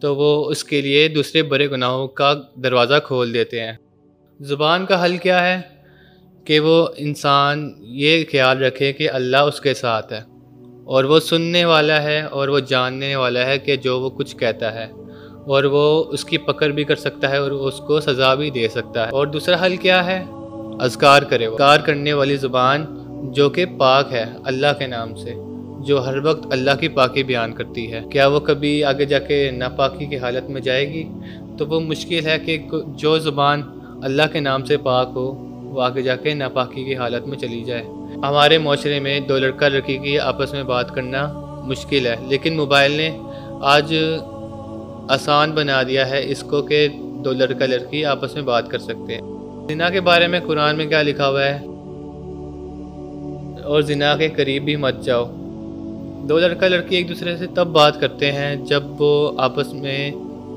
تو وہ اس کے لیے دوسرے بڑے گناہوں کا دروازہ کھول دیتے ہیں۔ زبان کا حل کیا ہے؟ کہ وہ انسان یہ خیال رکھے کہ اللہ اس کے ساتھ ہے، اور وہ سننے والا ہے، اور وہ جاننے والا ہے کہ جو وہ کچھ کہتا ہے، اور وہ اس کی پکڑ بھی کر سکتا ہے اور اس کو سزا بھی دے سکتا ہے۔ اور دوسرا حل کیا ہے؟ اذکار کرے، اذکار کرنے والی زبان جو کہ پاک ہے اللہ کے نام سے، جو ہر وقت اللہ کی پاکی بیان کرتی ہے، کیا وہ کبھی آگے جا کے ناپاکی کی حالت میں جائے گی؟ تو وہ مشکل ہے کہ جو زبان اللہ کے نام سے پاک ہو وہ آگے جا کے ناپاکی کی حالت میں چلی جائے۔ ہمارے معاشرے میں دو لڑکا لڑکی کی آپس میں بات کرنا مشکل ہے، لیکن موبائل نے آج آسان بنا دیا ہے اس کو کہ دو لڑکا لڑکی آپس میں بات کر سکتے ہیں۔ زنا کے بارے میں قرآن میں کیا لکھا ہوا ہے؟ اور زنا کے قریب بھی مت جاؤ۔ دو لڑکا لڑکی ایک دوسرے سے تب بات کرتے ہیں جب وہ آپس میں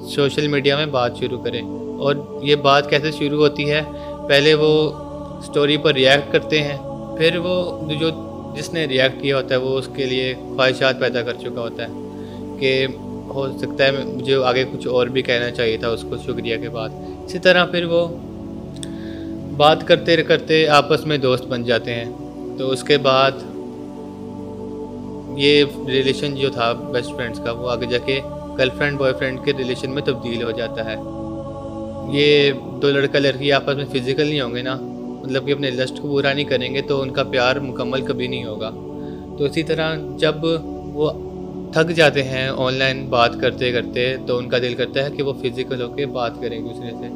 سوشل میڈیا میں بات شروع کریں۔ اور یہ بات کیسے شروع ہوتی ہے؟ پہلے وہ سٹوری پر ریئیکٹ کرتے ہیں، پھر وہ جس نے ریئیکٹ کیا ہوتا ہے وہ اس کے لیے خواہشات پیدا کر چکا ہوتا ہے کہ ہو سکتا ہے مجھے آگے کچھ اور بھی کہنا چاہیے تھا اس کو شکریہ کے بعد۔ اسی طرح پھر وہ بات کرتے کرتے آپس میں دوست بن جاتے ہیں، تو اس کے بعد یہ ریلیشن جو تھا بیسٹ فرینڈز کا وہ آگے جا کے گرل فرینڈ بوائے فرینڈ کے ریلیشن میں تبدیل ہو جاتا ہے۔ یہ دو لڑکا لڑکی آپس میں فزیکل نہیں ہوں گے نا، مطلب کہ اپنے لسٹ کو پورا نہیں کریں گے تو ان کا پیار مکمل کبھی نہیں ہوگا۔ تو اسی طرح جب وہ تھک جاتے ہیں آن لائن بات کرتے کرتے تو ان کا دل کرتا ہے کہ وہ فزیکل ہو کے بات کریں ایک دوسرے سے۔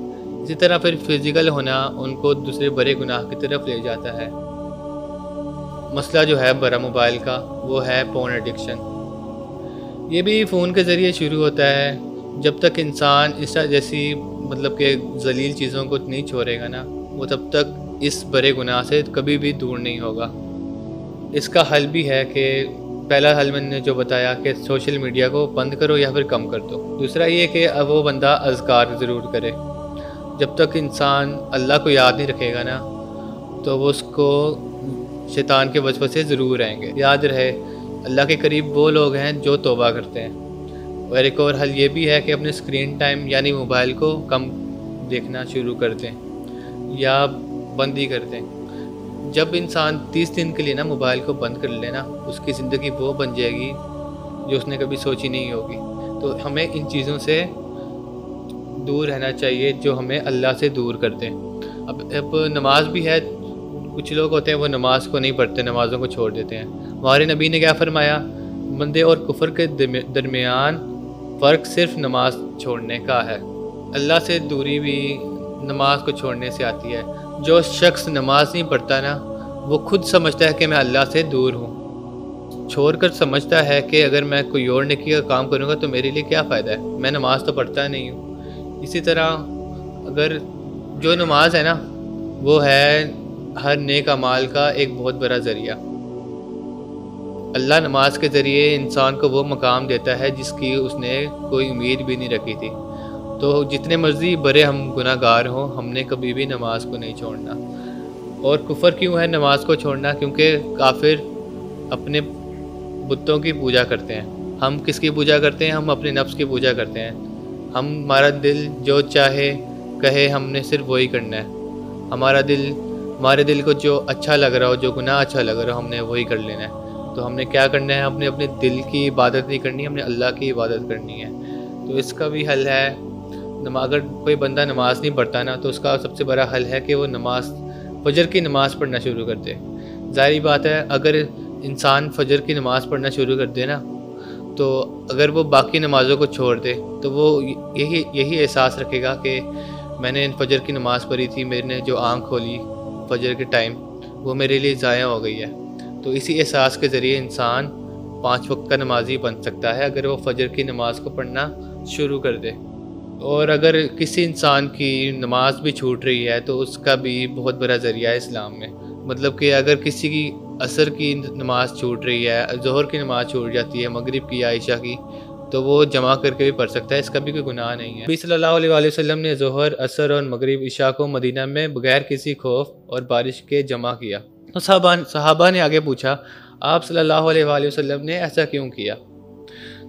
اسی طرح پھر فزیکل ہونا ان کو دوسرے بڑے گناہ کی طرف لے جاتا ہے۔ مسئلہ جو ہے بڑا موبائل کا وہ ہے پورن ایڈکشن۔ یہ بھی فون کے ذریعے شروع ہوتا ہے۔ جب تک انسان انسٹا جیسی مطلب کہ ذلیل چیزوں کو نہیں چھوڑے گا نا، وہ تب تک اس بڑے گناہ سے کبھی بھی دور نہیں ہوگا۔ اس کا حل بھی ہے کہ پہلا حل میں نے جو بتایا کہ سوشل میڈیا کو بند کرو یا پھر کم کر دو۔ دوسرا یہ کہ اب وہ بندہ اذکار ضرور کرے۔ جب تک انسان اللہ کو یاد نہیں رکھے گا نا تو وہ اس کو شیطان کے وسوسے ضرور آئیں گے۔ یاد رہے اللہ کے قریب وہ لوگ ہیں جو توبہ کرتے ہیں۔ اور ایک اور حل یہ بھی ہے کہ اپنے اسکرین ٹائم یعنی موبائل کو کم دیکھنا شروع کر دیں یا بند ہی کر دیں۔ جب انسان 30 دن کے لیے نا موبائل کو بند کر لینا، اس کی زندگی وہ بن جائے گی جو اس نے کبھی سوچی نہیں ہوگی۔ تو ہمیں ان چیزوں سے دور رہنا چاہیے جو ہمیں اللہ سے دور کر دیں۔ اب نماز بھی ہے، کچھ لوگ ہوتے ہیں وہ نماز کو نہیں پڑھتے، نمازوں کو چھوڑ دیتے ہیں۔ ہمارے نبی نے کیا فرمایا؟ بندے اور کفر کے درمیان فرق صرف نماز چھوڑنے کا ہے۔ اللہ سے دوری بھی نماز کو چھوڑنے سے آتی ہے۔ جو شخص نماز نہیں پڑھتا نا وہ خود سمجھتا ہے کہ میں اللہ سے دور ہوں، چھوڑ کر سمجھتا ہے کہ اگر میں کوئی اور نیکی کا کام کروں گا تو میرے لیے کیا فائدہ ہے، میں نماز تو پڑھتا نہیں ہوں۔ اسی طرح اگر جو نماز ہے نا وہ ہے ہر نیک اعمال کا ایک بہت بڑا ذریعہ۔ اللہ نماز کے ذریعے انسان کو وہ مقام دیتا ہے جس کی اس نے کوئی امید بھی نہیں رکھی تھی۔ تو جتنے مرضی بڑے ہم گناہ گار ہوں، ہم نے کبھی بھی نماز کو نہیں چھوڑنا۔ اور کفر کیوں ہے نماز کو چھوڑنا؟ کیونکہ کافر اپنے بتوں کی پوجا کرتے ہیں۔ ہم کس کی پوجا کرتے ہیں؟ ہم اپنے نفس کی پوجا کرتے ہیں۔ ہمارا دل جو چاہے کہے ہم نے صرف وہی کرنا ہے۔ ہمارے دل کو جو اچھا لگ رہا ہو، جو گناہ اچھا لگ رہا ہو، ہم نے وہی کر لینا ہے۔ تو ہم نے کیا کرنا ہے؟ ہم نے اپنے دل کی عبادت نہیں کرنی، ہم نے اللہ کی عبادت کرنی ہے۔ تو اس کا بھی حل ہے، اگر کوئی بندہ نماز نہیں پڑھتا نا تو اس کا سب سے بڑا حل ہے کہ وہ فجر کی نماز پڑھنا شروع کر دے۔ ظاہری بات ہے اگر انسان فجر کی نماز پڑھنا شروع کر دے نا تو اگر وہ باقی نمازوں کو چھوڑ دے تو وہ یہی احساس رکھے گا کہ میں نے فجر کی نماز پڑھی تھی، میں نے جو آنکھ کھولی فجر کے ٹائم وہ میرے لیے ضائع ہو گئی ہے۔ تو اسی احساس کے ذریعے انسان 5 وقت کا نمازی بن سکتا ہے اگر وہ فجر کی نماز کو پڑھنا شروع کر دے۔ اور اگر کسی انسان کی نماز بھی چھوٹ رہی ہے تو اس کا بھی بہت بڑا ذریعہ ہے اسلام میں۔ مطلب کہ اگر کسی کی عصر کی نماز چھوٹ رہی ہے، ظہر کی نماز چھوٹ جاتی ہے، مغرب کی یا عشاء کی، تو وہ جمع کر کے بھی پڑھ سکتا ہے، اس کا بھی کوئی گناہ نہیں ہے۔ نبی صلی اللہ علیہ وآلہ وسلم نے ظہر، عصر اور مغرب عشاء کو مدینہ میں بغیر کسی خوف اور بارش کے جمع کیا۔ تو صحابہ نے آگے پوچھا آپ صلی اللہ علیہ وآلہ وسلم نے ایسا کیوں کیا؟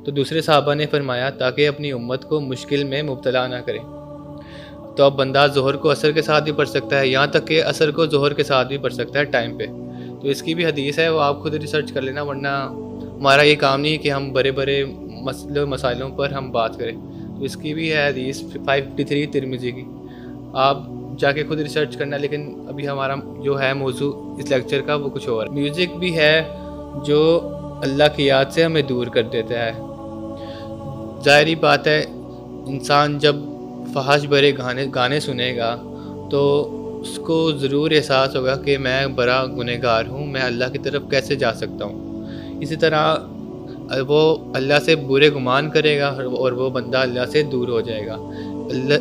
تو دوسرے صحابہ نے فرمایا تاکہ اپنی امت کو مشکل میں مبتلا نہ کرے۔ تو اب بندہ ظہر کو عصر کے ساتھ بھی پڑھ سکتا ہے، یہاں تک کہ عصر کو ظہر کے ساتھ بھی پڑھ سکتا ہے ٹائم پہ۔ تو اس کی بھی حدیث ہے، وہ آپ خود ریسرچ کر لینا، ورنہ ہمارا یہ کام نہیں ہے کہ ہم بڑے بڑے مسائلوں پر ہم بات کریں۔ تو اس کی بھی ہے حدیث 553 ترمذی کی، آپ جا کے خود ریسرچ کرنا، لیکن ابھی ہمارا جو ہے موضوع اس لیکچر کا وہ کچھ اور ہے۔ میوزک بھی ہے جو اللہ کی یاد سے ہمیں دور کر دیتا ہے۔ ظاہری بات ہے، انسان جب فحش برے گانے سنے گا تو اس کو ضرور احساس ہوگا کہ میں بڑا گنہگار ہوں، میں اللہ کی طرف کیسے جا سکتا ہوں۔ اسی طرح وہ اللہ سے برے گمان کرے گا اور وہ بندہ اللہ سے دور ہو جائے گا۔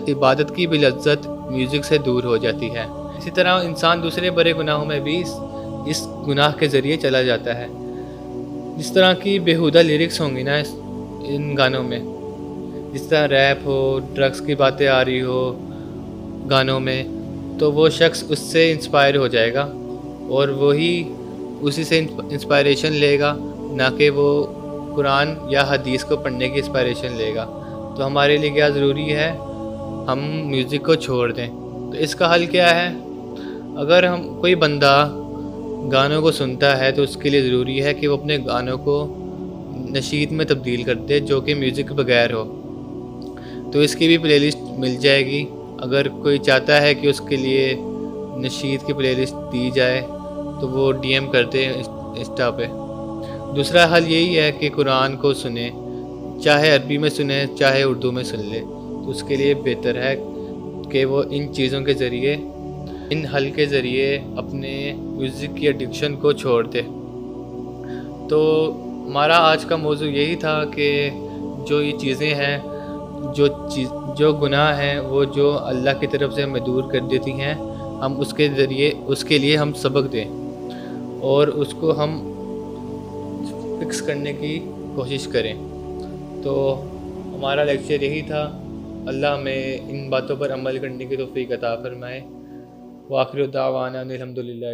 عبادت کی بھی لذت میوزک سے دور ہو جاتی ہے۔ اسی طرح انسان دوسرے برے گناہوں میں بھی اس گناہ کے ذریعے چلا جاتا ہے۔ جس طرح کی بیہودہ لیرکس ہوں گی نا ان گانوں میں، جس طرح ریپ ہو، ڈرگس کی باتیں آ رہی ہو گانوں میں، تو وہ شخص اس سے انسپائر ہو جائے گا اور وہی اسی سے انسپائریشن لے گا، نہ کہ وہ قرآن یا حدیث کو پڑھنے کی انسپائریشن لے گا۔ تو ہمارے لیے کیا ضروری ہے، ہم میوزک کو چھوڑ دیں۔ تو اس کا حل کیا ہے؟ اگر کوئی بندہ گانوں کو سنتا ہے تو اس کے لیے ضروری ہے کہ وہ اپنے گانوں کو نشید میں تبدیل کر دے جو کہ میوزک کے بغیر ہو۔ تو اس کی بھی پلے لسٹ مل جائے گی، اگر کوئی چاہتا ہے کہ اس کے لیے نشید کی پلے لسٹ دی جائے تو وہ ڈی ایم کر دے انسٹا پہ۔ دوسرا حل یہی ہے کہ قرآن کو سنیں، چاہے عربی میں سنیں چاہے اردو میں سن لے، تو اس کے لیے بہتر ہے کہ وہ ان چیزوں کے ذریعے، ان حل کے ذریعے اپنے میوزک کی ایڈکشن کو چھوڑ دے۔ تو ہمارا آج کا موضوع یہی تھا کہ جو یہ چیزیں ہیں، جو گناہ ہیں، وہ جو اللہ کی طرف سے ہمیں دور کر دیتی ہیں، ہم اس کے لیے ہم سبق دیں اور اس کو ہم فکس کرنے کی کوشش کریں۔ تو ہمارا لیکچر یہی تھا۔ اللہ ہمیں ان باتوں پر عمل کرنے کی توفیق عطا فرمائے۔ وآخر دعوانا الحمدللہ۔